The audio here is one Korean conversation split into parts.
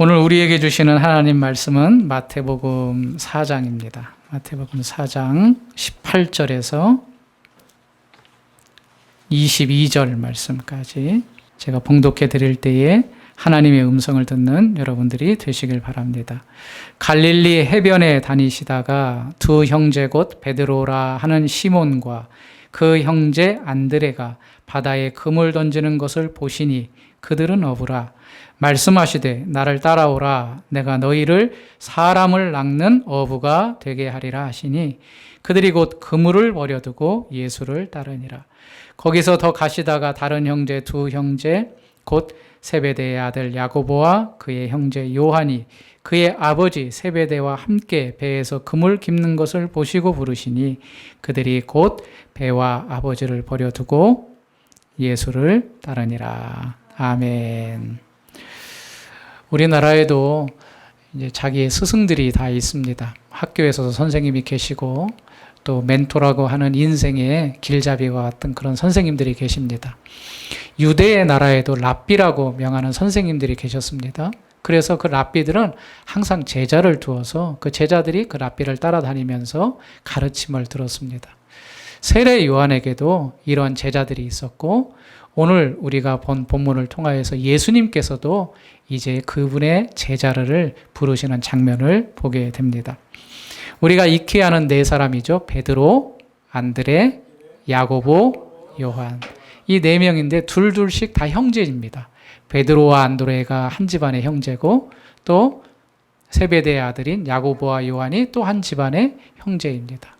오늘 우리에게 주시는 하나님 말씀은 마태복음 4장입니다. 마태복음 4장 18절에서 22절 말씀까지 제가 봉독해 드릴 때에 하나님의 음성을 듣는 여러분들이 되시길 바랍니다. 갈릴리 해변에 다니시다가 두 형제 곧 베드로라 하는 시몬과 그 형제 안드레가 바다에 금을 던지는 것을 보시니 그들은 어부라. 말씀하시되 나를 따라오라. 내가 너희를 사람을 낚는 어부가 되게 하리라 하시니 그들이 곧 그물을 버려두고 예수를 따르니라. 거기서 더 가시다가 다른 형제 두 형제 곧 세베대의 아들 야고보와 그의 형제 요한이 그의 아버지 세베대와 함께 배에서 그물 깁는 것을 보시고 부르시니 그들이 곧 배와 아버지를 버려두고 예수를 따르니라. 아멘. 우리나라에도 이제 자기의 스승들이 다 있습니다. 학교에서도 선생님이 계시고 또 멘토라고 하는 인생의 길잡이와 같은 그런 선생님들이 계십니다. 유대의 나라에도 랍비라고 명하는 선생님들이 계셨습니다. 그래서 그 랍비들은 항상 제자를 두어서 그 제자들이 그 랍비를 따라다니면서 가르침을 들었습니다. 세례 요한에게도 이런 제자들이 있었고 오늘 우리가 본 본문을 통하여서 예수님께서도 이제 그분의 제자를 부르시는 장면을 보게 됩니다. 우리가 익히 아는 네 사람이죠. 베드로, 안드레, 야고보, 요한. 이 네 명인데 둘둘씩 다 형제입니다. 베드로와 안드레가 한 집안의 형제고 또 세베대의 아들인 야고보와 요한이 또 한 집안의 형제입니다.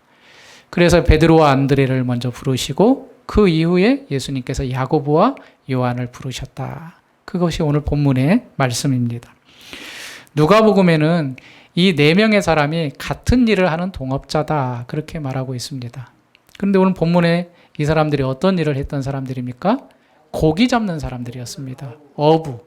그래서 베드로와 안드레를 먼저 부르시고 그 이후에 예수님께서 야고보와 요한을 부르셨다. 그것이 오늘 본문의 말씀입니다. 누가복음에는 이 네 명의 사람이 같은 일을 하는 동업자다. 그렇게 말하고 있습니다. 그런데 오늘 본문에 이 사람들이 어떤 일을 했던 사람들입니까? 고기 잡는 사람들이었습니다. 어부,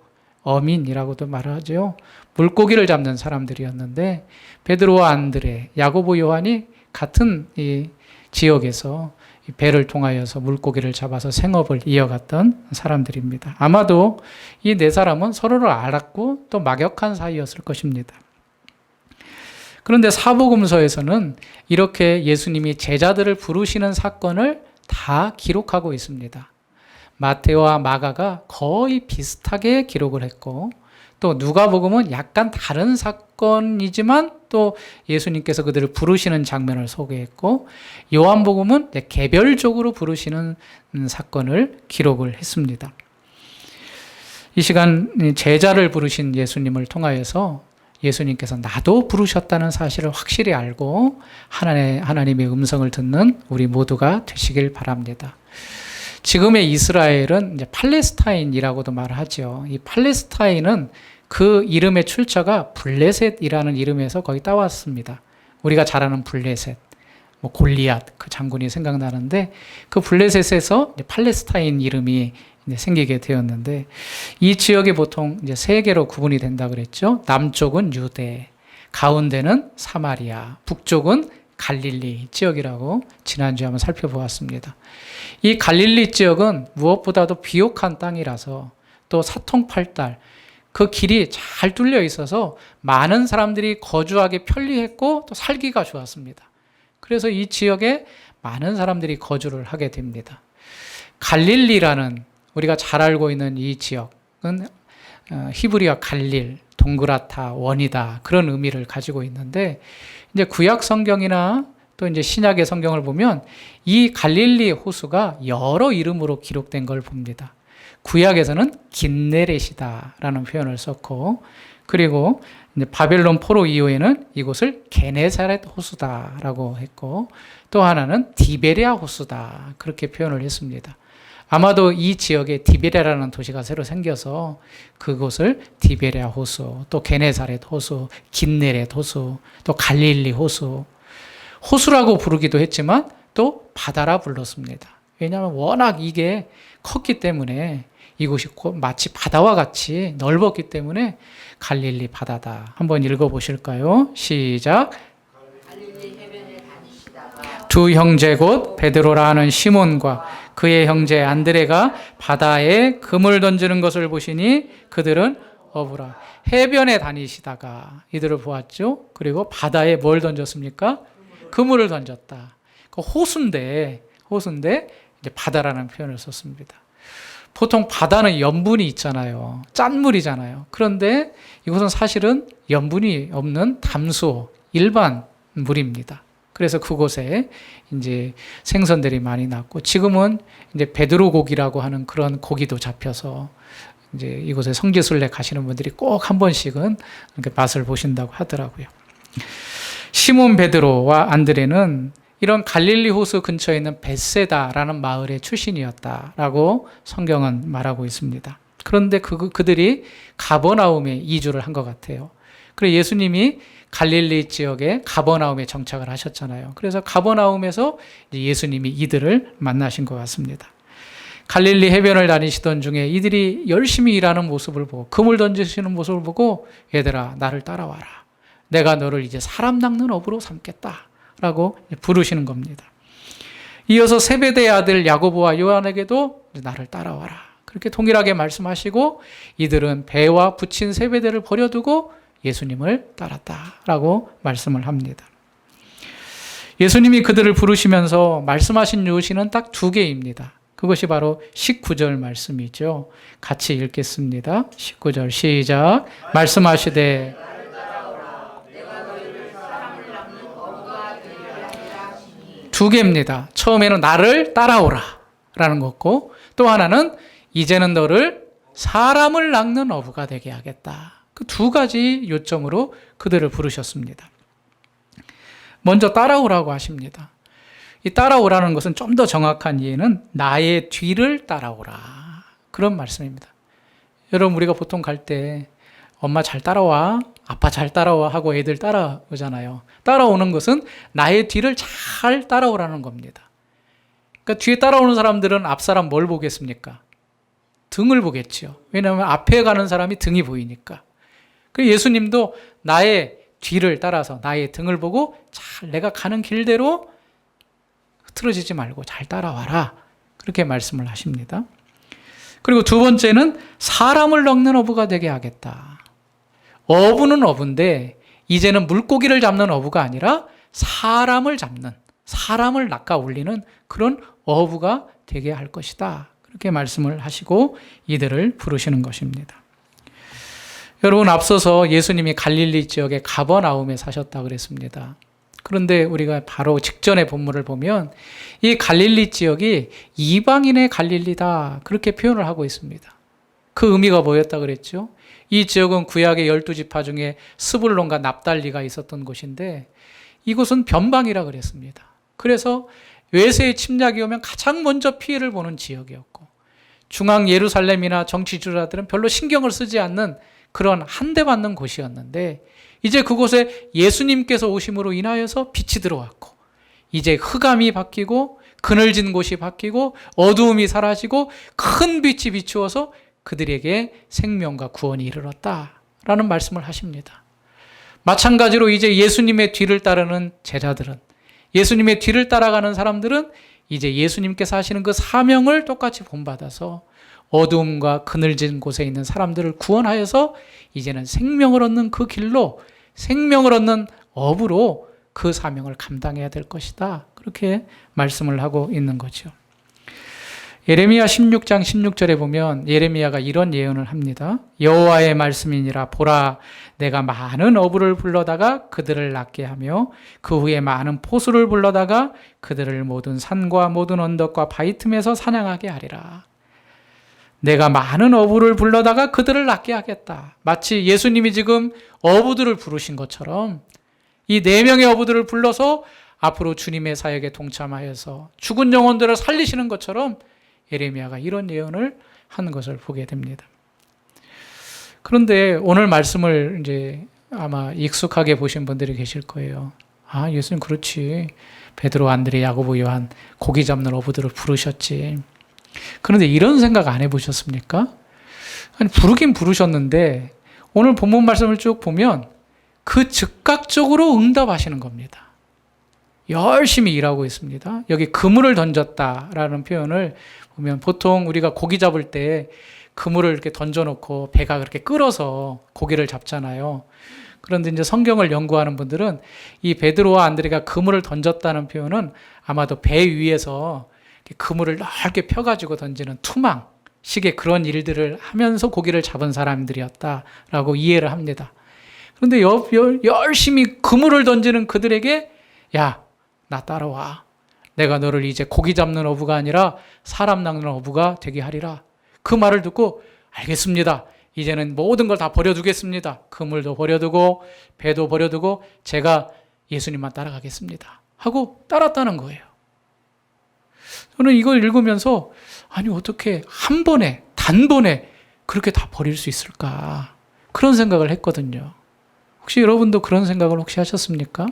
어민이라고도 말하죠. 물고기를 잡는 사람들이었는데 베드로와 안드레, 야고보, 요한이 같은 이 지역에서 배를 통하여서 물고기를 잡아서 생업을 이어갔던 사람들입니다. 아마도 이 네 사람은 서로를 알았고 또 막역한 사이였을 것입니다. 그런데 사복음서에서는 이렇게 예수님이 제자들을 부르시는 사건을 다 기록하고 있습니다. 마태와 마가가 거의 비슷하게 기록을 했고 또 누가복음은 약간 다른 사건이지만 또 예수님께서 그들을 부르시는 장면을 소개했고 요한복음은 개별적으로 부르시는 사건을 기록을 했습니다. 이 시간 제자를 부르신 예수님을 통하여서 예수님께서 나도 부르셨다는 사실을 확실히 알고 하나님의 음성을 듣는 우리 모두가 되시길 바랍니다. 지금의 이스라엘은 이제 팔레스타인이라고도 말하죠. 이 팔레스타인은 그 이름의 출처가 블레셋이라는 이름에서 거의 따왔습니다. 우리가 잘 아는 블레셋, 골리앗 그 장군이 생각나는데 그 블레셋에서 팔레스타인 이름이 생기게 되었는데 이 지역이 보통 이제 세 개로 구분이 된다 그랬죠. 남쪽은 유대, 가운데는 사마리아, 북쪽은 갈릴리 지역이라고 지난주에 한번 살펴보았습니다. 이 갈릴리 지역은 무엇보다도 비옥한 땅이라서 또 사통팔달 그 길이 잘 뚫려 있어서 많은 사람들이 거주하기 편리했고 또 살기가 좋았습니다. 그래서 이 지역에 많은 사람들이 거주를 하게 됩니다. 갈릴리라는 우리가 잘 알고 있는 이 지역은 히브리어 갈릴, 동그랗다, 원이다 그런 의미를 가지고 있는데 이제 구약 성경이나 또 이제 신약의 성경을 보면 이 갈릴리 호수가 여러 이름으로 기록된 걸 봅니다. 구약에서는 긴네렛이다라는 표현을 썼고 그리고 이제 바벨론 포로 이후에는 이곳을 게네사렛 호수다라고 했고 또 하나는 디베랴 호수다 그렇게 표현을 했습니다. 아마도 이 지역에 디베랴라는 도시가 새로 생겨서 그곳을 디베랴 호수, 또 게네사렛 호수, 긴네렛 호수, 또 갈릴리 호수, 호수라고 부르기도 했지만 또 바다라 불렀습니다. 왜냐하면 워낙 이게 컸기 때문에 이곳이 마치 바다와 같이 넓었기 때문에 갈릴리 바다다. 한번 읽어보실까요? 시작. 갈릴리 해변에 다니시다가 두 형제 곧 베드로라 하는 시몬과 그의 형제 안드레가 바다에 금을 던지는 것을 보시니 그들은 어부라. 해변에 다니시다가 이들을 보았죠. 그리고 바다에 뭘 던졌습니까? 그물을 던졌다. 그 호수인데 이제 바다라는 표현을 썼습니다. 보통 바다는 염분이 있잖아요. 짠물이잖아요. 그런데 이곳은 사실은 염분이 없는 담수, 일반 물입니다. 그래서 그곳에 이제 생선들이 많이 났고, 지금은 이제 베드로 고기라고 하는 그런 고기도 잡혀서 이제 이곳에 성지순례 가시는 분들이 꼭 한 번씩은 이렇게 맛을 보신다고 하더라고요. 시몬 베드로와 안드레는 이런 갈릴리 호수 근처에 있는 벳세다라는 마을의 출신이었다라고 성경은 말하고 있습니다. 그런데 그들이 가버나움에 이주를 한 것 같아요. 그래서 예수님이 갈릴리 지역에 가버나움에 정착을 하셨잖아요. 그래서 가버나움에서 예수님이 이들을 만나신 것 같습니다. 갈릴리 해변을 다니시던 중에 이들이 열심히 일하는 모습을 보고, 그물 던지시는 모습을 보고, 얘들아 나를 따라와라. 내가 너를 이제 사람 낚는 어부로 삼겠다 라고 부르시는 겁니다. 이어서 세베대의 아들 야고보와 요한에게도 나를 따라와라. 그렇게 동일하게 말씀하시고, 이들은 배와 붙인 세베대를 버려두고 예수님을 따랐다라고 말씀을 합니다. 예수님이 그들을 부르시면서 말씀하신 요시는 딱 2개입니다. 그것이 바로 19절 말씀이죠. 같이 읽겠습니다. 19절 시작. 말씀하시되 두 개입니다. 처음에는 나를 따라오라 라는 거고, 또 하나는 이제는 너를 사람을 낚는 어부가 되게 하겠다. 그 2가지 요점으로 그들을 부르셨습니다. 먼저 따라오라고 하십니다. 이 따라오라는 것은 좀 더 정확한 이해는 나의 뒤를 따라오라, 그런 말씀입니다. 여러분, 우리가 보통 갈 때 엄마 잘 따라와, 아빠 잘 따라와 하고 애들 따라오잖아요. 따라오는 것은 나의 뒤를 잘 따라오라는 겁니다. 그러니까 뒤에 따라오는 사람들은 앞 사람 뭘 보겠습니까? 등을 보겠죠. 왜냐하면 앞에 가는 사람이 등이 보이니까. 그리고 예수님도 나의 뒤를 따라서 나의 등을 보고 잘 내가 가는 길대로 흐트러지지 말고 잘 따라와라, 그렇게 말씀을 하십니다. 그리고 2번째는 사람을 낚는 어부가 되게 하겠다. 어부는 어부인데 이제는 물고기를 잡는 어부가 아니라 사람을 잡는, 사람을 낚아 올리는 그런 어부가 되게 할 것이다, 그렇게 말씀을 하시고 이들을 부르시는 것입니다. 여러분, 앞서서 예수님이 갈릴리 지역의 가버나움에 사셨다고 그랬습니다. 그런데 우리가 바로 직전의 본문을 보면 이 갈릴리 지역이 이방인의 갈릴리다, 그렇게 표현을 하고 있습니다. 그 의미가 뭐였다 그랬죠? 이 지역은 구약의 12지파 중에 스불론과 납달리가 있었던 곳인데 이곳은 변방이라 그랬습니다. 그래서 외세의 침략이 오면 가장 먼저 피해를 보는 지역이었고, 중앙 예루살렘이나 정치 지도자들은 별로 신경을 쓰지 않는 그런 한대받는 곳이었는데, 이제 그곳에 예수님께서 오심으로 인하여서 빛이 들어왔고, 이제 흑암이 바뀌고 그늘진 곳이 바뀌고 어두움이 사라지고 큰 빛이 비추어서 그들에게 생명과 구원이 이르렀다라는 말씀을 하십니다. 마찬가지로 이제 예수님의 뒤를 따르는 제자들은, 예수님의 뒤를 따라가는 사람들은 이제 예수님께서 하시는 그 사명을 똑같이 본받아서 어두움과 그늘진 곳에 있는 사람들을 구원하여서 이제는 생명을 얻는 그 길로, 생명을 얻는 업으로 그 사명을 감당해야 될 것이다, 그렇게 말씀을 하고 있는 거죠. 예레미야 16장 16절에 보면 예레미야가 이런 예언을 합니다. 여호와의 말씀이니라. 보라, 내가 많은 어부를 불러다가 그들을 낚게 하며 그 후에 많은 포수를 불러다가 그들을 모든 산과 모든 언덕과 바위 틈에서 사냥하게 하리라. 내가 많은 어부를 불러다가 그들을 낚게 하겠다. 마치 예수님이 지금 어부들을 부르신 것처럼 이 4명의 어부들을 불러서 앞으로 주님의 사역에 동참하여서 죽은 영혼들을 살리시는 것처럼 예레미야가 이런 예언을 한 것을 보게 됩니다. 그런데 오늘 말씀을 이제 아마 익숙하게 보신 분들이 계실 거예요. 아, 예수님 그렇지. 베드로, 안드레, 야고보, 요한 고기 잡는 어부들을 부르셨지. 그런데 이런 생각 안 해보셨습니까? 아니, 부르긴 부르셨는데 오늘 본문 말씀을 쭉 보면 그 즉각적으로 응답하시는 겁니다. 열심히 일하고 있습니다. 여기 그물을 던졌다라는 표현을 보면 보통 우리가 고기 잡을 때 그물을 이렇게 던져놓고 배가 그렇게 끌어서 고기를 잡잖아요. 그런데 이제 성경을 연구하는 분들은 이 베드로와 안드레가 그물을 던졌다는 표현은 아마도 배 위에서 그물을 넓게 펴가지고 던지는 투망식의 그런 일들을 하면서 고기를 잡은 사람들이었다라고 이해를 합니다. 그런데 열심히 그물을 던지는 그들에게 야, 나 따라와. 내가 너를 이제 고기 잡는 어부가 아니라 사람 낚는 어부가 되게 하리라. 그 말을 듣고 알겠습니다. 이제는 모든 걸 다 버려두겠습니다. 그물도 버려두고 배도 버려두고 제가 예수님만 따라가겠습니다. 하고 따랐다는 거예요. 저는 이걸 읽으면서 아니 어떻게 한 번에 단번에 그렇게 다 버릴 수 있을까? 그런 생각을 했거든요. 혹시 여러분도 그런 생각을 혹시 하셨습니까?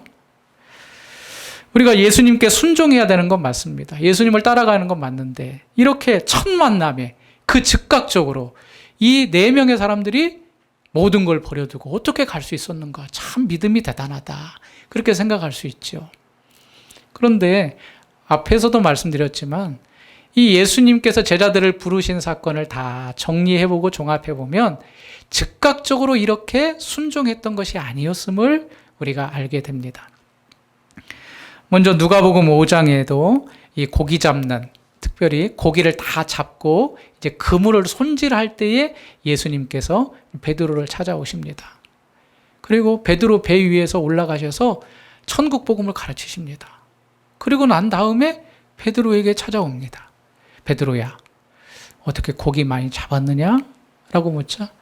우리가 예수님께 순종해야 되는 건 맞습니다. 예수님을 따라가는 건 맞는데 이렇게 첫 만남에 그 즉각적으로 이 4명의 사람들이 모든 걸 버려두고 어떻게 갈 수 있었는가? 참 믿음이 대단하다. 그렇게 생각할 수 있죠. 그런데 앞에서도 말씀드렸지만 이 예수님께서 제자들을 부르신 사건을 다 정리해보고 종합해보면 즉각적으로 이렇게 순종했던 것이 아니었음을 우리가 알게 됩니다. 먼저 누가복음 5장에도 이 고기 잡는, 특별히 고기를 다 잡고 이제 그물을 손질할 때에 예수님께서 베드로를 찾아오십니다. 그리고 베드로 배 위에서 올라가셔서 천국 복음을 가르치십니다. 그리고 난 다음에 베드로에게 찾아옵니다. 베드로야, 어떻게 고기 많이 잡았느냐? 라고 묻자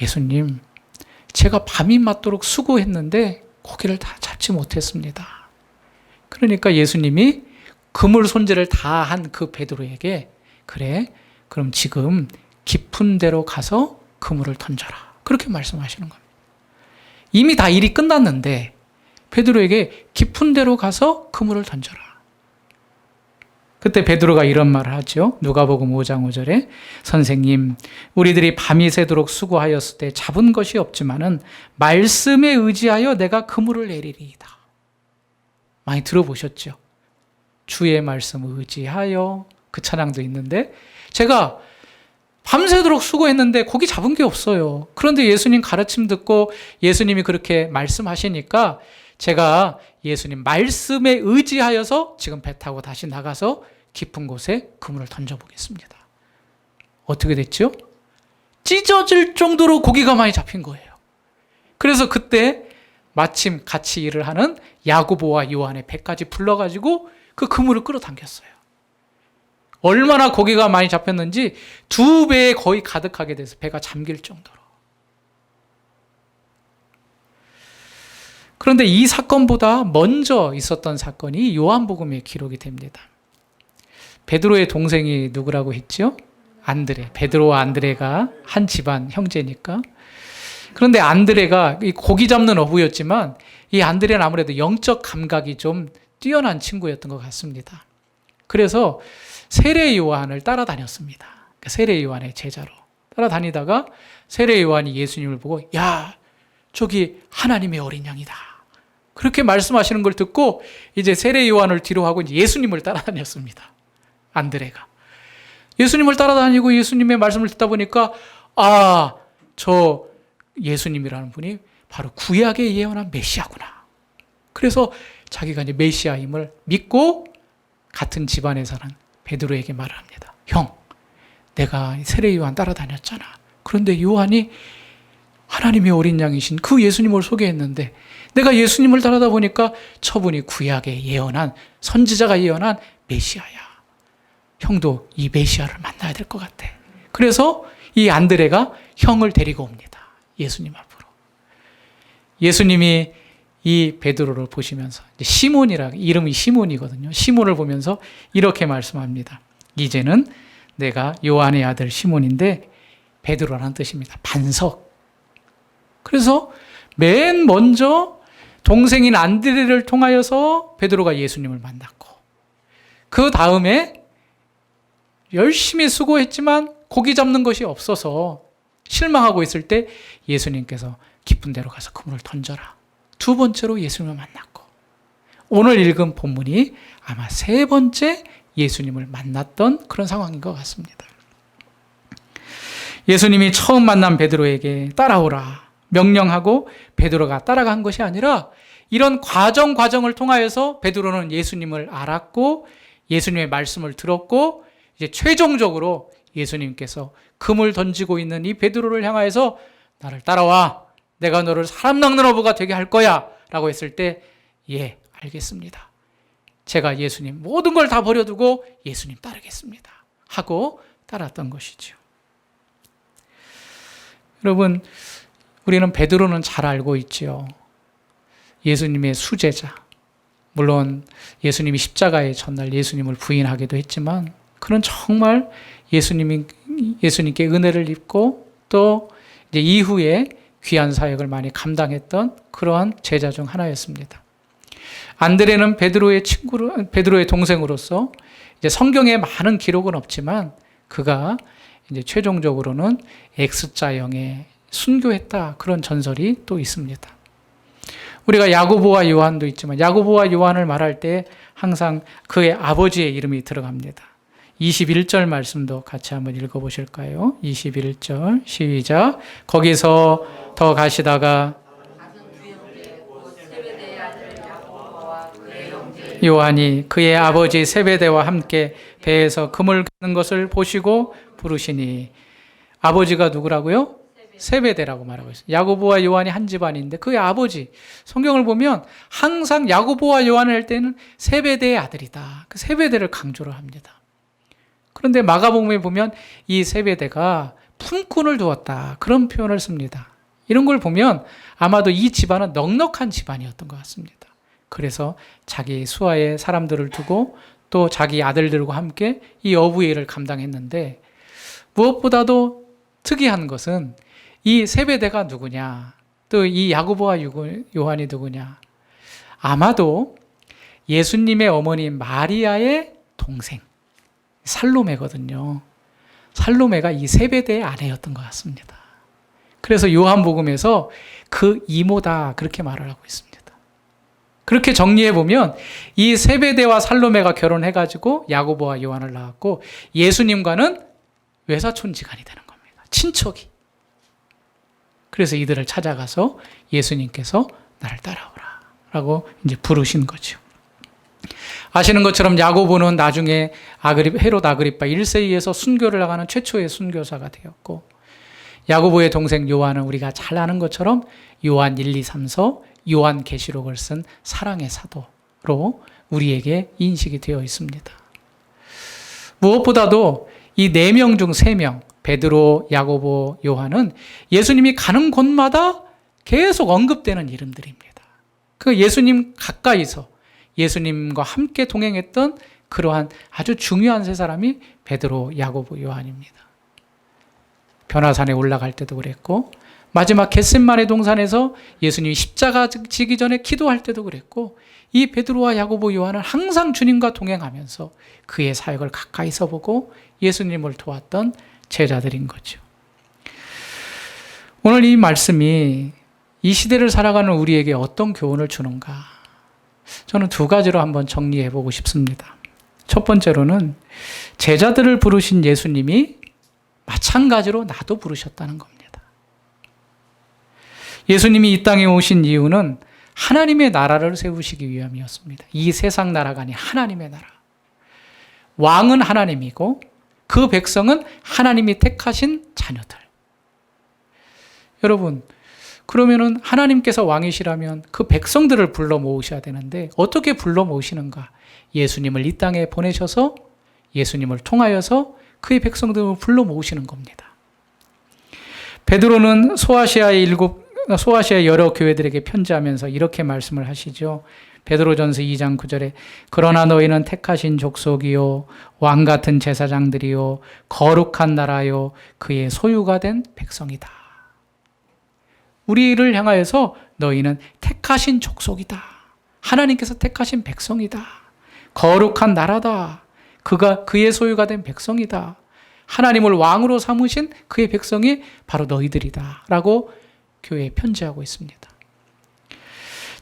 예수님, 제가 밤이 맞도록 수고했는데 고기를 다 잡지 못했습니다. 그러니까 예수님이 그물 손질을 다 한 그 베드로에게 그래, 그럼 지금 깊은 데로 가서 그물을 던져라. 그렇게 말씀하시는 겁니다. 이미 다 일이 끝났는데 베드로에게 깊은 데로 가서 그물을 던져라. 그때 베드로가 이런 말을 하죠. 누가복음 5장 5절에 선생님, 우리들이 밤이 새도록 수고하였을 때 잡은 것이 없지만은 말씀에 의지하여 내가 그물을 내리리이다. 많이 들어보셨죠? 주의 말씀 의지하여, 그 찬양도 있는데 제가 밤새도록 수고했는데 고기 잡은 게 없어요. 그런데 예수님 가르침 듣고 예수님이 그렇게 말씀하시니까 제가 예수님 말씀에 의지하여서 지금 배 타고 다시 나가서 깊은 곳에 그물을 던져보겠습니다. 어떻게 됐죠? 찢어질 정도로 고기가 많이 잡힌 거예요. 그래서 그때 마침 같이 일을 하는 야고보와 요한의 배까지 불러가지고 그 그물을 끌어당겼어요. 얼마나 고기가 많이 잡혔는지 2배에 거의 가득하게 돼서 배가 잠길 정도로. 그런데 이 사건보다 먼저 있었던 사건이 요한복음에 기록이 됩니다. 베드로의 동생이 누구라고 했죠? 안드레. 베드로와 안드레가 한 집안 형제니까. 그런데 안드레가 고기 잡는 어부였지만 이 안드레는 아무래도 영적 감각이 좀 뛰어난 친구였던 것 같습니다. 그래서 세례 요한을 따라다녔습니다. 세례 요한의 제자로 따라다니다가 세례 요한이 예수님을 보고 야, 저기 하나님의 어린 양이다. 그렇게 말씀하시는 걸 듣고 이제 세례 요한을 뒤로 하고 이제 예수님을 따라다녔습니다. 안드레가. 예수님을 따라다니고 예수님의 말씀을 듣다 보니까 아, 저 예수님이라는 분이 바로 구약에 예언한 메시아구나. 그래서 자기가 이제 메시아임을 믿고 같은 집안에 사는 베드로에게 말을 합니다. 형, 내가 세례 요한 따라다녔잖아. 그런데 요한이 하나님의 어린 양이신 그 예수님을 소개했는데 내가 예수님을 따라다 보니까 저분이 구약에 예언한 선지자가 예언한 메시아야. 형도 이 메시아를 만나야 될 것 같아. 그래서 이 안드레가 형을 데리고 옵니다. 예수님 앞으로. 예수님이 이 베드로를 보시면서 시몬이라 이름이 시몬이거든요. 시몬을 보면서 이렇게 말씀합니다. 이제는 내가 요한의 아들 시몬인데 베드로라는 뜻입니다. 반석. 그래서 맨 먼저 동생인 안드레를 통하여서 베드로가 예수님을 만났고 그 다음에 열심히 수고했지만 고기 잡는 것이 없어서 실망하고 있을 때 예수님께서 깊은 데로 가서 그물을 던져라. 2번째로 예수님을 만났고 오늘 읽은 본문이 아마 3번째 예수님을 만났던 그런 상황인 것 같습니다. 예수님이 처음 만난 베드로에게 따라오라 명령하고 베드로가 따라간 것이 아니라 이런 과정을 통하여서 베드로는 예수님을 알았고 예수님의 말씀을 들었고 이제 최종적으로 예수님께서 금을 던지고 있는 이 베드로를 향하여서 나를 따라와. 내가 너를 사람 낚는 어부가 되게 할 거야. 라고 했을 때 예, 알겠습니다. 제가 예수님 모든 걸 다 버려두고 예수님 따르겠습니다. 하고 따랐던 것이죠. 여러분, 우리는 베드로는 잘 알고 있지요. 예수님의 수제자. 물론 예수님이 십자가의 전날 예수님을 부인하기도 했지만 그는 정말 예수님께 은혜를 입고 또 이제 이후에 귀한 사역을 많이 감당했던 그러한 제자 중 하나였습니다. 안드레는 베드로의 동생으로서 이제 성경에 많은 기록은 없지만 그가 이제 최종적으로는 X자형에 순교했다 그런 전설이 또 있습니다. 우리가 야고보와 요한도 있지만 야고보와 요한을 말할 때 항상 그의 아버지의 이름이 들어갑니다. 21절 말씀도 같이 한번 읽어보실까요? 21절 시작. 거기서 더 가시다가 요한이 그의 아버지 세베대와 함께 배에서 금을 긋는 것을 보시고 부르시니 아버지가 누구라고요? 세베대라고 말하고 있어요. 야고보와 요한이 한 집안인데 그의 아버지 성경을 보면 항상 야고보와 요한을 할 때는 세베대의 아들이다. 그 세베대를 강조를 합니다. 그런데 마가복음에 보면 이 세베대가 품꾼을 두었다. 그런 표현을 씁니다. 이런 걸 보면 아마도 이 집안은 넉넉한 집안이었던 것 같습니다. 그래서 자기 수하의 사람들을 두고 또 자기 아들들과 함께 이 어부의 일을 감당했는데 무엇보다도 특이한 것은 이 세베대가 누구냐, 또 이 야고보와 요한이 누구냐, 아마도 예수님의 어머니 마리아의 동생 살로메거든요. 살로메가 이 세베대의 아내였던 것 같습니다. 그래서 요한복음에서 그 이모다 그렇게 말을 하고 있습니다. 그렇게 정리해 보면 이 세베대와 살로메가 결혼해가지고 야고보와 요한을 낳았고 예수님과는 외사촌지간이 되는 겁니다. 친척이. 그래서 이들을 찾아가서 예수님께서 나를 따라오라 라고 이제 부르신 거죠. 아시는 것처럼 야고보는 나중에 헤롯 아그리파 1세에서 순교를 나가는 최초의 순교사가 되었고 야고보의 동생 요한은 우리가 잘 아는 것처럼 요한 1, 2, 3서 요한 계시록을 쓴 사랑의 사도로 우리에게 인식이 되어 있습니다. 무엇보다도 이 4명 중 3명 베드로, 야고보, 요한은 예수님이 가는 곳마다 계속 언급되는 이름들입니다. 그 예수님 가까이서 예수님과 함께 동행했던 그러한 아주 중요한 3사람이 베드로, 야고보, 요한입니다. 변화산에 올라갈 때도 그랬고 마지막 겟셋마네 동산에서 예수님이 십자가 지기 전에 기도할 때도 그랬고 이 베드로와 야고보, 요한은 항상 주님과 동행하면서 그의 사역을 가까이서 보고 예수님을 도왔던 제자들인 거죠. 오늘 이 말씀이 이 시대를 살아가는 우리에게 어떤 교훈을 주는가? 저는 2가지로 한번 정리해 보고 싶습니다. 첫 번째로는 제자들을 부르신 예수님이 마찬가지로 나도 부르셨다는 겁니다. 예수님이 이 땅에 오신 이유는 하나님의 나라를 세우시기 위함이었습니다. 이 세상 나라가 아닌 하나님의 나라. 왕은 하나님이고 그 백성은 하나님이 택하신 자녀들. 여러분, 그러면은 하나님께서 왕이시라면 그 백성들을 불러 모으셔야 되는데 어떻게 불러 모으시는가? 예수님을 이 땅에 보내셔서 예수님을 통하여서 그의 백성들을 불러 모으시는 겁니다. 베드로는 소아시아의 여러 교회들에게 편지하면서 이렇게 말씀을 하시죠. 베드로전서 2장 9절에 그러나 너희는 택하신 족속이요 왕 같은 제사장들이요 거룩한 나라요 그의 소유가 된 백성이다. 우리를 향하여서 너희는 택하신 족속이다. 하나님께서 택하신 백성이다. 거룩한 나라다. 그의 소유가 된 백성이다. 하나님을 왕으로 삼으신 그의 백성이 바로 너희들이다. 라고 교회에 편지하고 있습니다.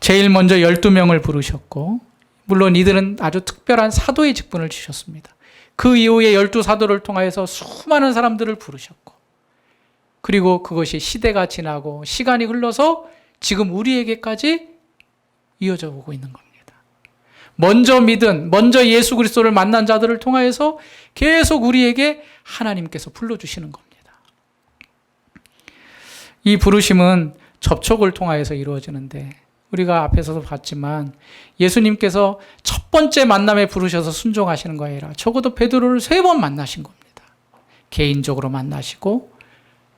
제일 먼저 12명을 부르셨고 물론 이들은 아주 특별한 사도의 직분을 주셨습니다. 그 이후에 12사도를 통하여서 수많은 사람들을 부르셨고 그리고 그것이 시대가 지나고 시간이 흘러서 지금 우리에게까지 이어져 오고 있는 겁니다. 먼저 예수 그리스도를 만난 자들을 통하여서 계속 우리에게 하나님께서 불러주시는 겁니다. 이 부르심은 접촉을 통하여서 이루어지는데 우리가 앞에서도 봤지만 예수님께서 첫 번째 만남에 부르셔서 순종하시는 거 아니라 적어도 베드로를 3번 만나신 겁니다. 개인적으로 만나시고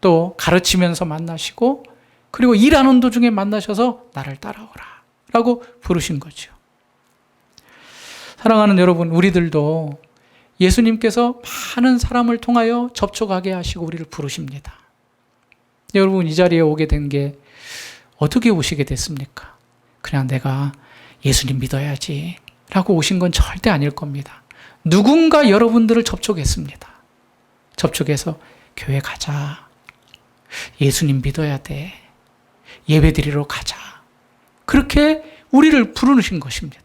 또 가르치면서 만나시고 그리고 일하는 도중에 만나셔서 나를 따라오라 라고 부르신 거죠. 사랑하는 여러분, 우리들도 예수님께서 많은 사람을 통하여 접촉하게 하시고 우리를 부르십니다. 여러분, 이 자리에 오게 된 게 어떻게 오시게 됐습니까? 그냥 내가 예수님 믿어야지 라고 오신 건 절대 아닐 겁니다. 누군가 여러분들을 접촉했습니다. 접촉해서 교회 가자. 예수님 믿어야 돼. 예배드리러 가자. 그렇게 우리를 부르신 것입니다.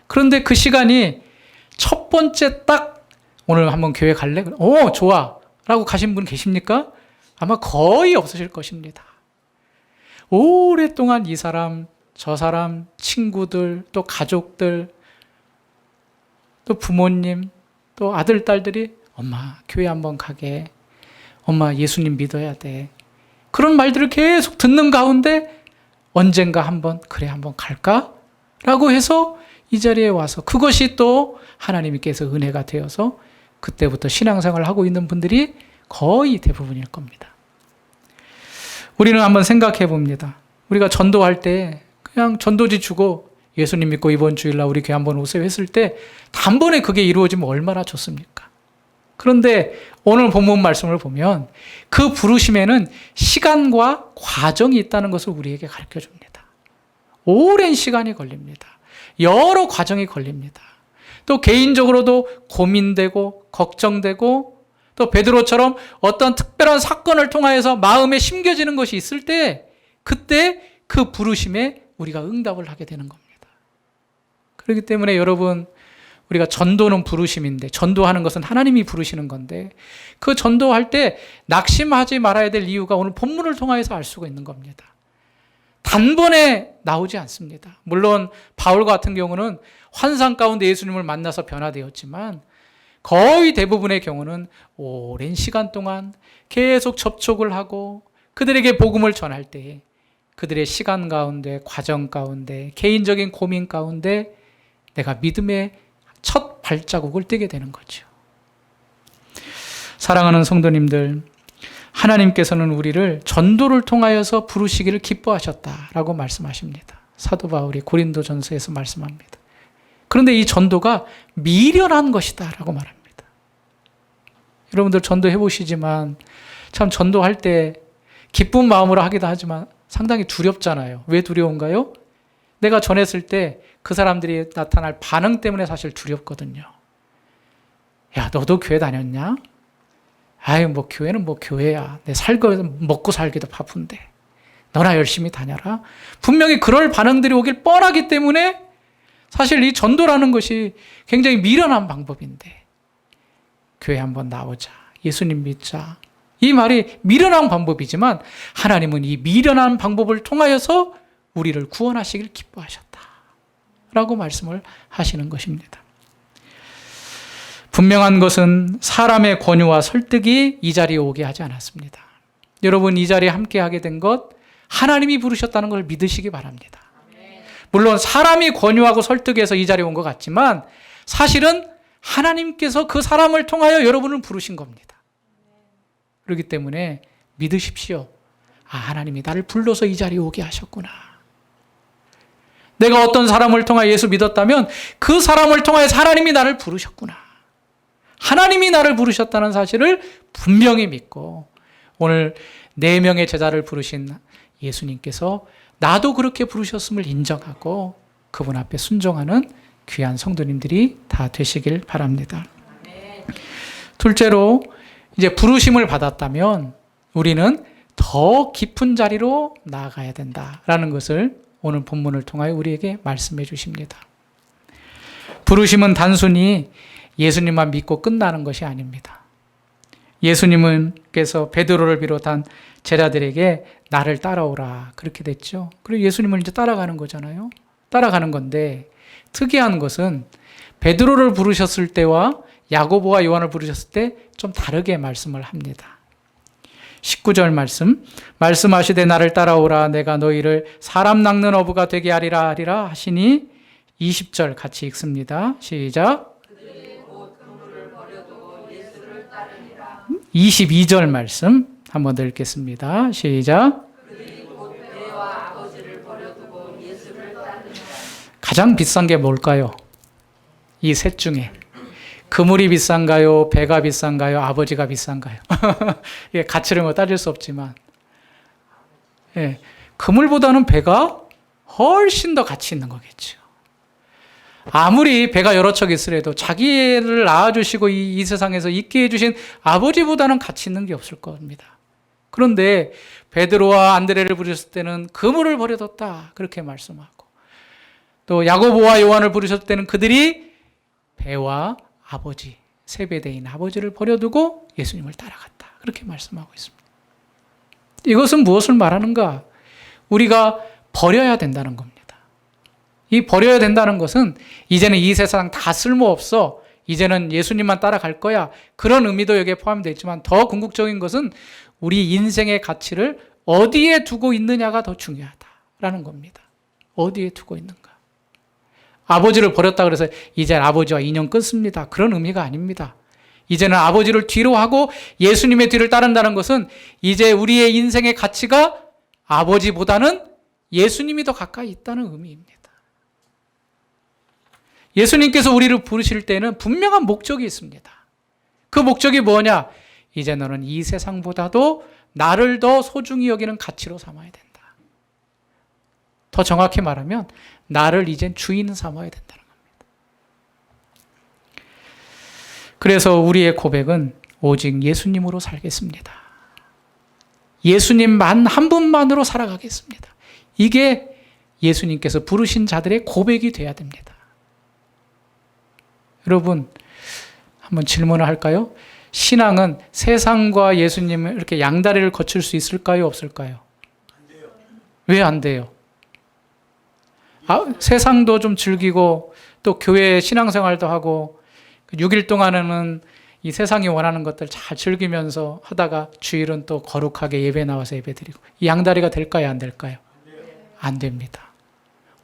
그런데 그 시간이 첫 번째 딱 오늘 한번 교회 갈래? 좋아. 라고 가신 분 계십니까? 아마 거의 없으실 것입니다. 오랫동안 이 사람, 저 사람, 친구들, 또 가족들, 또 부모님, 또 아들, 딸들이 엄마, 교회 한번 가게. 엄마, 예수님 믿어야 돼. 그런 말들을 계속 듣는 가운데 언젠가 한번, 그래, 한번 갈까? 라고 해서 이 자리에 와서 그것이 또 하나님께서 은혜가 되어서 그때부터 신앙생활을 하고 있는 분들이 거의 대부분일 겁니다. 우리는 한번 생각해 봅니다. 우리가 전도할 때 그냥 전도지 주고 예수님 믿고 이번 주일날 우리 교회 한번 오세요 했을 때 단번에 그게 이루어지면 얼마나 좋습니까? 그런데 오늘 본문 말씀을 보면 그 부르심에는 시간과 과정이 있다는 것을 우리에게 가르쳐 줍니다. 오랜 시간이 걸립니다. 여러 과정이 걸립니다. 또 개인적으로도 고민되고 걱정되고 또 베드로처럼 어떤 특별한 사건을 통하여서 마음에 심겨지는 것이 있을 때 그때 그 부르심에 우리가 응답을 하게 되는 겁니다. 그렇기 때문에 여러분, 우리가 전도는 부르심인데 전도하는 것은 하나님이 부르시는 건데 그 전도할 때 낙심하지 말아야 될 이유가 오늘 본문을 통하여서 알 수가 있는 겁니다. 단번에 나오지 않습니다. 물론 바울 같은 경우는 환상 가운데 예수님을 만나서 변화되었지만 거의 대부분의 경우는 오랜 시간 동안 계속 접촉을 하고 그들에게 복음을 전할 때 그들의 시간 가운데, 과정 가운데, 개인적인 고민 가운데 내가 믿음의 첫 발자국을 떼게 되는 거죠. 사랑하는 성도님들, 하나님께서는 우리를 전도를 통하여서 부르시기를 기뻐하셨다라고 말씀하십니다. 사도 바울이 고린도전서에서 말씀합니다. 그런데 이 전도가 미련한 것이다라고 말합니다. 여러분들 전도해 보시지만 참 전도할 때 기쁜 마음으로 하기도 하지만 상당히 두렵잖아요. 왜 두려운가요? 내가 전했을 때 그 사람들이 나타날 반응 때문에 사실 두렵거든요. 야, 너도 교회 다녔냐? 아유, 뭐 교회는 뭐 교회야. 내 먹고 살기도 바쁜데. 너나 열심히 다녀라. 분명히 그럴 반응들이 오길 뻔하기 때문에 사실 이 전도라는 것이 굉장히 미련한 방법인데 교회 한번 나오자. 예수님 믿자. 이 말이 미련한 방법이지만 하나님은 이 미련한 방법을 통하여서 우리를 구원하시길 기뻐하셨다. 라고 말씀을 하시는 것입니다. 분명한 것은 사람의 권유와 설득이 이 자리에 오게 하지 않았습니다. 여러분, 이 자리에 함께 하게 된 것 하나님이 부르셨다는 걸 믿으시기 바랍니다. 물론 사람이 권유하고 설득해서 이 자리에 온 것 같지만 사실은 하나님께서 그 사람을 통하여 여러분을 부르신 겁니다. 그렇기 때문에 믿으십시오. 아, 하나님이 나를 불러서 이 자리에 오게 하셨구나. 내가 어떤 사람을 통하여 예수 믿었다면 그 사람을 통하여서 하나님이 나를 부르셨구나. 하나님이 나를 부르셨다는 사실을 분명히 믿고 오늘 4명의 제자를 부르신 예수님께서 나도 그렇게 부르셨음을 인정하고 그분 앞에 순종하는 귀한 성도님들이 다 되시길 바랍니다. 둘째로 이제 부르심을 받았다면 우리는 더 깊은 자리로 나아가야 된다라는 것을 오늘 본문을 통하여 우리에게 말씀해 주십니다. 부르심은 단순히 예수님만 믿고 끝나는 것이 아닙니다. 예수님께서 베드로를 비롯한 제자들에게 나를 따라오라 그렇게 됐죠. 그리고 예수님을 이제 따라가는 거잖아요. 따라가는 건데 특이한 것은 베드로를 부르셨을 때와 야고보와 요한을 부르셨을 때 좀 다르게 말씀을 합니다. 19절 말씀하시되 나를 따라오라 내가 너희를 사람 낚는 어부가 되게 하리라 하시니 20절 같이 읽습니다. 시작. 22절 말씀 한번 더 읽겠습니다. 시작. 가장 비싼 게 뭘까요? 이 셋 중에 그물이 비싼가요? 배가 비싼가요? 아버지가 비싼가요? 예, 가치를 뭐 따질 수 없지만 예, 그물보다는 배가 훨씬 더 가치 있는 거겠죠. 아무리 배가 여러 척 있으래도 자기를 낳아주시고 이 세상에서 있게 해주신 아버지보다는 가치 있는 게 없을 겁니다. 그런데 베드로와 안드레를 부르셨을 때는 그물을 버려뒀다 그렇게 말씀하고, 또 야고보와 요한을 부르셨을 때는 그들이 배와 아버지, 세배대인 아버지를 버려두고 예수님을 따라갔다 그렇게 말씀하고 있습니다. 이것은 무엇을 말하는가? 우리가 버려야 된다는 겁니다. 이 버려야 된다는 것은 이제는 이 세상 다 쓸모없어, 이제는 예수님만 따라갈 거야, 그런 의미도 여기에 포함되어 있지만 더 궁극적인 것은 우리 인생의 가치를 어디에 두고 있느냐가 더 중요하다라는 겁니다. 어디에 두고 있는가? 아버지를 버렸다 그래서 이제 아버지와 인연 끊습니다, 그런 의미가 아닙니다. 이제는 아버지를 뒤로 하고 예수님의 뒤를 따른다는 것은 이제 우리의 인생의 가치가 아버지보다는 예수님이 더 가까이 있다는 의미입니다. 예수님께서 우리를 부르실 때는 분명한 목적이 있습니다. 그 목적이 뭐냐? 이제 너는 이 세상보다도 나를 더 소중히 여기는 가치로 삼아야 된다. 더 정확히 말하면 나를 이젠 주인 삼아야 된다는 겁니다. 그래서 우리의 고백은 오직 예수님으로 살겠습니다. 예수님만 한 분만으로 살아가겠습니다. 이게 예수님께서 부르신 자들의 고백이 돼야 됩니다. 여러분, 한번 질문을 할까요? 신앙은 세상과 예수님을 이렇게 양다리를 거칠 수 있을까요? 없을까요? 안 돼요. 왜 안 돼요? 세상도 좀 즐기고 또 교회 신앙생활도 하고 6일 동안은 이 세상이 원하는 것들 잘 즐기면서 하다가 주일은 또 거룩하게 예배 나와서 예배 드리고, 이 양다리가 될까요? 안 될까요? 안 됩니다.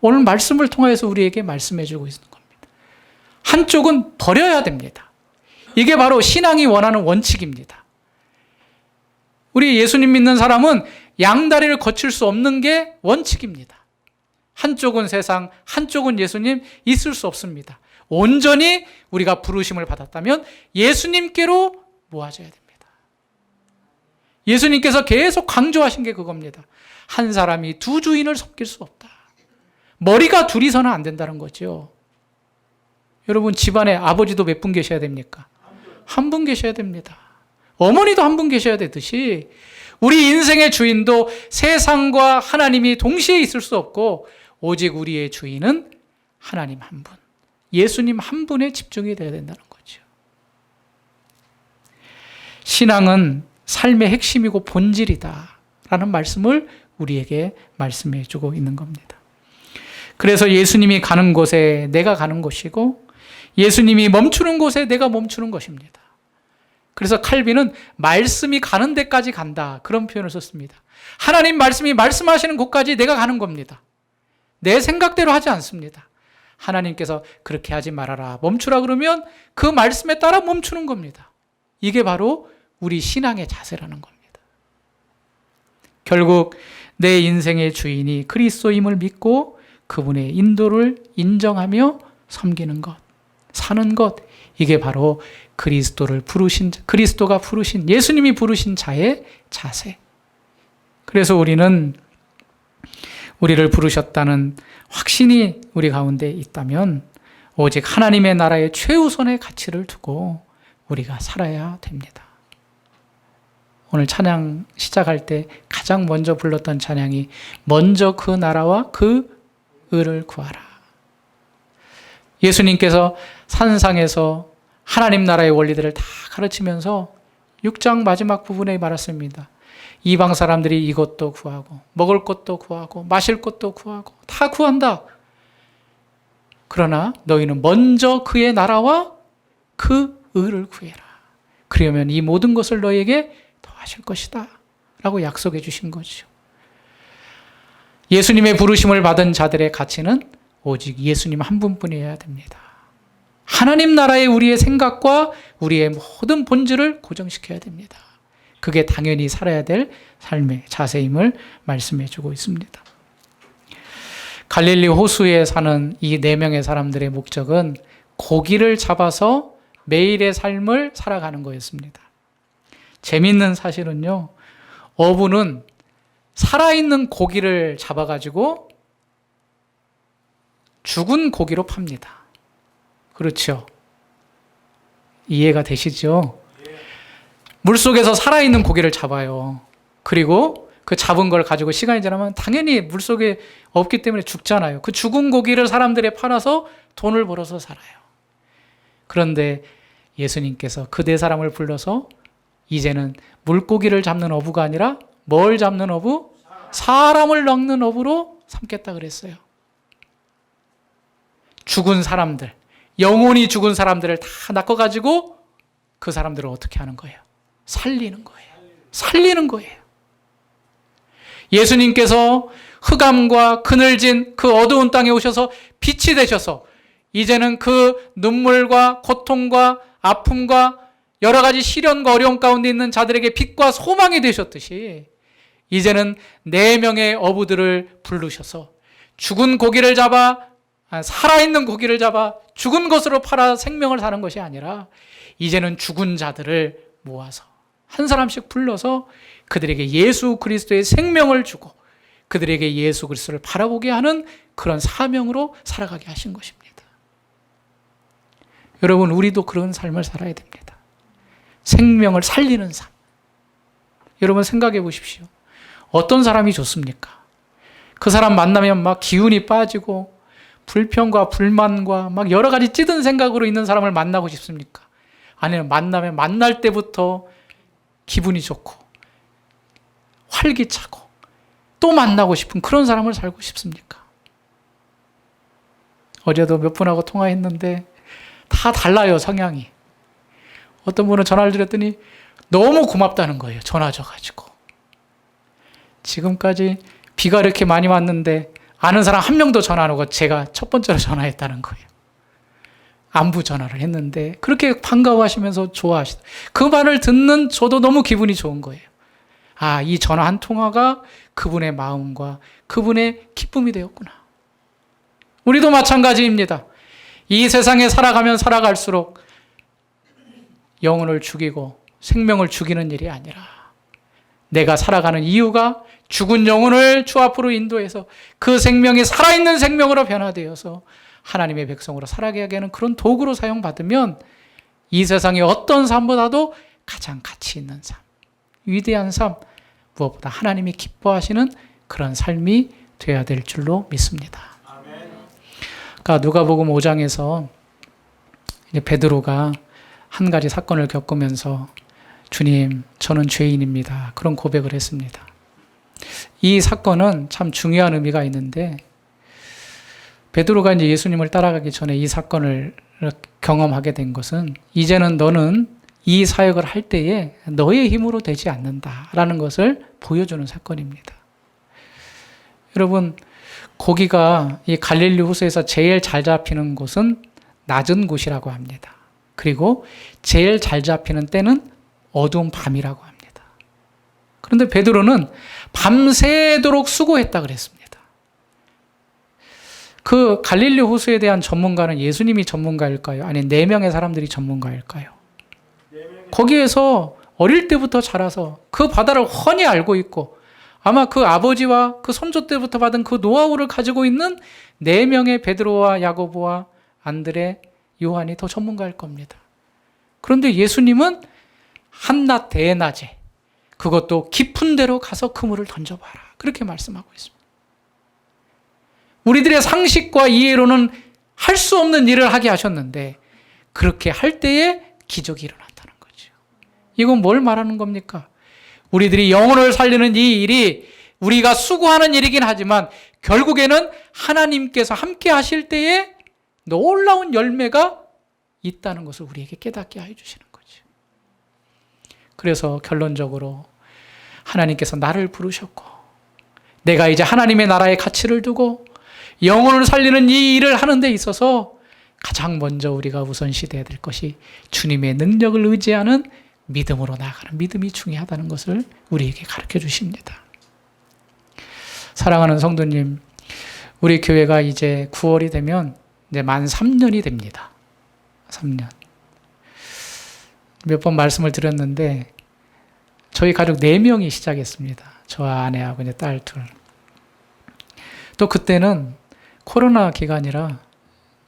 오늘 말씀을 통해서 우리에게 말씀해 주고 있는 겁니다. 한쪽은 버려야 됩니다. 이게 바로 신앙이 원하는 원칙입니다. 우리 예수님 믿는 사람은 양다리를 거칠 수 없는 게 원칙입니다. 한쪽은 세상, 한쪽은 예수님, 있을 수 없습니다. 온전히 우리가 부르심을 받았다면 예수님께로 모아져야 됩니다. 예수님께서 계속 강조하신 게 그겁니다. 한 사람이 두 주인을 섬길 수 없다. 머리가 둘이서는 안 된다는 거죠. 여러분, 집안에 아버지도 몇 분 계셔야 됩니까? 한 분 계셔야 됩니다. 어머니도 한 분 계셔야 되듯이 우리 인생의 주인도 세상과 하나님이 동시에 있을 수 없고, 오직 우리의 주인은 하나님 한 분, 예수님 한 분에 집중이 되어야 된다는 거죠. 신앙은 삶의 핵심이고 본질이다라는 말씀을 우리에게 말씀해 주고 있는 겁니다. 그래서 예수님이 가는 곳에 내가 가는 곳이고, 예수님이 멈추는 곳에 내가 멈추는 것입니다. 그래서 칼빈은 말씀이 가는 데까지 간다, 그런 표현을 썼습니다. 하나님 말씀이 말씀하시는 곳까지 내가 가는 겁니다. 내 생각대로 하지 않습니다. 하나님께서 그렇게 하지 말아라, 멈추라 그러면 그 말씀에 따라 멈추는 겁니다. 이게 바로 우리 신앙의 자세라는 겁니다. 결국 내 인생의 주인이 그리스도임을 믿고 그분의 인도를 인정하며 섬기는 것, 사는 것, 이게 바로 그리스도가 부르신, 예수님이 부르신 자의 자세. 그래서 우리는 우리를 부르셨다는 확신이 우리 가운데 있다면 오직 하나님의 나라의 최우선의 가치를 두고 우리가 살아야 됩니다. 오늘 찬양 시작할 때 가장 먼저 불렀던 찬양이 먼저 그 나라와 그 의를 구하라. 예수님께서 산상에서 하나님 나라의 원리들을 다 가르치면서 6장 마지막 부분에 말했습니다. 이방 사람들이 이것도 구하고 먹을 것도 구하고 마실 것도 구하고 다 구한다. 그러나 너희는 먼저 그의 나라와 그 의를 구해라. 그러면 이 모든 것을 너희에게 더하실 것이다. 라고 약속해 주신 거죠. 예수님의 부르심을 받은 자들의 가치는 오직 예수님 한 분뿐이어야 됩니다. 하나님 나라에 우리의 생각과 우리의 모든 본질을 고정시켜야 됩니다. 그게 당연히 살아야 될 삶의 자세임을 말씀해 주고 있습니다. 갈릴리 호수에 사는 이 4명의 사람들의 목적은 고기를 잡아서 매일의 삶을 살아가는 거였습니다. 재미있는 사실은요, 어부는 살아있는 고기를 잡아가지고 죽은 고기로 팝니다. 그렇죠? 이해가 되시죠? 물속에서 살아있는 고기를 잡아요. 그리고 그 잡은 걸 가지고 시간이 지나면 당연히 물속에 없기 때문에 죽잖아요. 그 죽은 고기를 사람들에 팔아서 돈을 벌어서 살아요. 그런데 예수님께서 그 4사람을 불러서 이제는 물고기를 잡는 어부가 아니라 뭘 잡는 어부? 사람을 낚는 어부로 삼겠다 그랬어요. 죽은 사람들, 영혼이 죽은 사람들을 다 낚아가지고 그 사람들을 어떻게 하는 거예요? 살리는 거예요. 살리는 거예요. 예수님께서 흑암과 그늘진 그 어두운 땅에 오셔서 빛이 되셔서 이제는 그 눈물과 고통과 아픔과 여러 가지 시련과 어려움 가운데 있는 자들에게 빛과 소망이 되셨듯이 이제는 4명의 어부들을 부르셔서 죽은 고기를 잡아 살아있는 고기를 잡아 죽은 것으로 팔아 생명을 사는 것이 아니라 이제는 죽은 자들을 모아서 한 사람씩 불러서 그들에게 예수 그리스도의 생명을 주고 그들에게 예수 그리스도를 바라보게 하는 그런 사명으로 살아가게 하신 것입니다. 여러분, 우리도 그런 삶을 살아야 됩니다. 생명을 살리는 삶. 여러분 생각해 보십시오. 어떤 사람이 좋습니까? 그 사람 만나면 막 기운이 빠지고 불평과 불만과 막 여러 가지 찌든 생각으로 있는 사람을 만나고 싶습니까? 아니면 만나면 만날 때부터 기분이 좋고 활기차고 또 만나고 싶은 그런 사람을 살고 싶습니까? 어제도 몇 분하고 통화했는데 다 달라요, 성향이. 어떤 분은 전화를 드렸더니 너무 고맙다는 거예요. 전화 줘가지고. 지금까지 비가 이렇게 많이 왔는데 아는 사람 한 명도 전화 안 오고 제가 첫 번째로 전화했다는 거예요. 안부 전화를 했는데 그렇게 반가워하시면서 좋아하시다. 그 말을 듣는 저도 너무 기분이 좋은 거예요. 아, 이 전화 한 통화가 그분의 마음과 그분의 기쁨이 되었구나. 우리도 마찬가지입니다. 이 세상에 살아가면 살아갈수록 영혼을 죽이고 생명을 죽이는 일이 아니라 내가 살아가는 이유가 죽은 영혼을 주 앞으로 인도해서 그 생명이 살아있는 생명으로 변화되어서 하나님의 백성으로 살아가게 하는 그런 도구로 사용받으면 이 세상의 어떤 삶보다도 가장 가치 있는 삶, 위대한 삶, 무엇보다 하나님이 기뻐하시는 그런 삶이 되어야 될 줄로 믿습니다. 그러니까 누가복음 5장에서 베드로가 한 가지 사건을 겪으면서 주님, 저는 죄인입니다. 그런 고백을 했습니다. 이 사건은 참 중요한 의미가 있는데 베드로가 이제 예수님을 따라가기 전에 이 사건을 경험하게 된 것은 이제는 너는 이 사역을 할 때에 너의 힘으로 되지 않는다라는 것을 보여주는 사건입니다. 여러분, 고기가 이 갈릴리 호수에서 제일 잘 잡히는 곳은 낮은 곳이라고 합니다. 그리고 제일 잘 잡히는 때는 어두운 밤이라고 합니다. 그런데 베드로는 밤새도록 수고했다 그랬습니다. 그 갈릴리 호수에 대한 전문가는 예수님이 전문가일까요? 아니 4명의 사람들이 전문가일까요? 거기에서 어릴 때부터 자라서 그 바다를 훤히 알고 있고 아마 그 아버지와 그 손조 때부터 받은 그 노하우를 가지고 있는 4명의 베드로와 야고보와 안드레, 요한이 더 전문가일 겁니다. 그런데 예수님은 한낮 대낮에 그것도 깊은 데로 가서 그물을 던져봐라. 그렇게 말씀하고 있습니다. 우리들의 상식과 이해로는 할 수 없는 일을 하게 하셨는데 그렇게 할 때에 기적이 일어났다는 거죠. 이건 뭘 말하는 겁니까? 우리들이 영혼을 살리는 이 일이 우리가 수고하는 일이긴 하지만 결국에는 하나님께서 함께 하실 때에 놀라운 열매가 있다는 것을 우리에게 깨닫게 해주시는 거죠. 그래서 결론적으로 하나님께서 나를 부르셨고 내가 이제 하나님의 나라의 가치를 두고 영혼을 살리는 이 일을 하는 데 있어서 가장 먼저 우리가 우선시돼야 될 것이 주님의 능력을 의지하는 믿음으로 나아가는 믿음이 중요하다는 것을 우리에게 가르쳐 주십니다. 사랑하는 성도님, 우리 교회가 이제 9월이 되면 이제 만 3년이 됩니다. 3년. 몇 번 말씀을 드렸는데 저희 가족 4명이 시작했습니다. 저와 아내하고 이제 딸 둘. 또 그때는 코로나 기간이라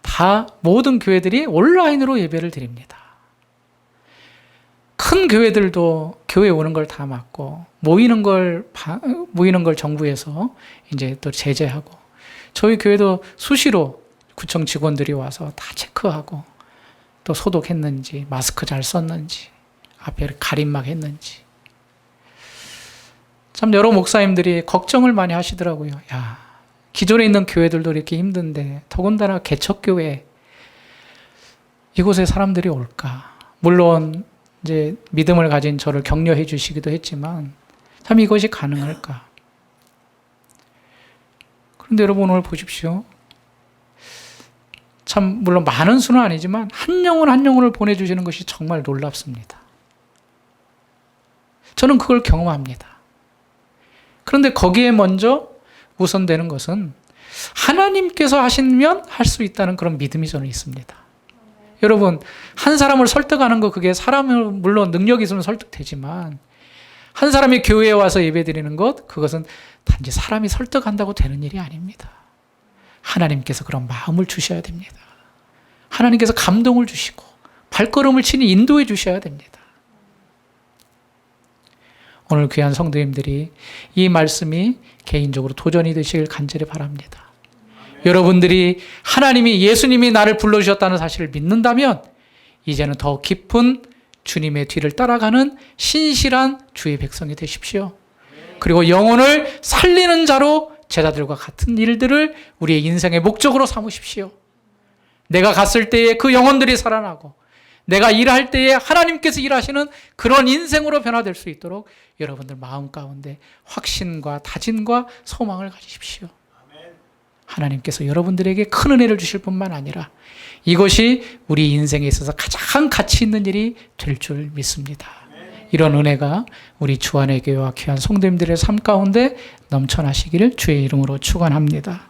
다 모든 교회들이 온라인으로 예배를 드립니다. 큰 교회들도 교회 오는 걸 다 막고 모이는 걸 정부에서 이제 또 제재하고 저희 교회도 수시로 구청 직원들이 와서 다 체크하고 또 소독했는지 마스크 잘 썼는지 앞에 가림막 했는지 참 여러 목사님들이 걱정을 많이 하시더라고요. 야, 기존에 있는 교회들도 이렇게 힘든데 더군다나 개척교회 이곳에 사람들이 올까? 물론 이제 믿음을 가진 저를 격려해 주시기도 했지만 참 이것이 가능할까? 그런데 여러분 오늘 보십시오. 참 물론 많은 수는 아니지만 한 영혼 한 영혼을 보내주시는 것이 정말 놀랍습니다. 저는 그걸 경험합니다. 그런데 거기에 먼저 우선되는 것은 하나님께서 하시면 할 수 있다는 그런 믿음이 저는 있습니다. 여러분, 한 사람을 설득하는 거 그게 사람을 물론 능력이 있으면 설득되지만 한 사람이 교회에 와서 예배드리는 것 그것은 단지 사람이 설득한다고 되는 일이 아닙니다. 하나님께서 그런 마음을 주셔야 됩니다. 하나님께서 감동을 주시고 발걸음을 친히 인도해 주셔야 됩니다. 오늘 귀한 성도님들이 이 말씀이 개인적으로 도전이 되시길 간절히 바랍니다. 여러분들이 하나님이 예수님이 나를 불러주셨다는 사실을 믿는다면 이제는 더 깊은 주님의 뒤를 따라가는 신실한 주의 백성이 되십시오. 그리고 영혼을 살리는 자로 제자들과 같은 일들을 우리의 인생의 목적으로 삼으십시오. 내가 갔을 때에 그 영혼들이 살아나고 내가 일할 때에 하나님께서 일하시는 그런 인생으로 변화될 수 있도록 여러분들 마음 가운데 확신과 다짐과 소망을 가지십시오. 하나님께서 여러분들에게 큰 은혜를 주실 뿐만 아니라 이것이 우리 인생에 있어서 가장 가치 있는 일이 될 줄 믿습니다. 이런 은혜가 우리 주안의 교회와 귀한 성도님들의 삶 가운데 넘쳐나시기를 주의 이름으로 축원합니다.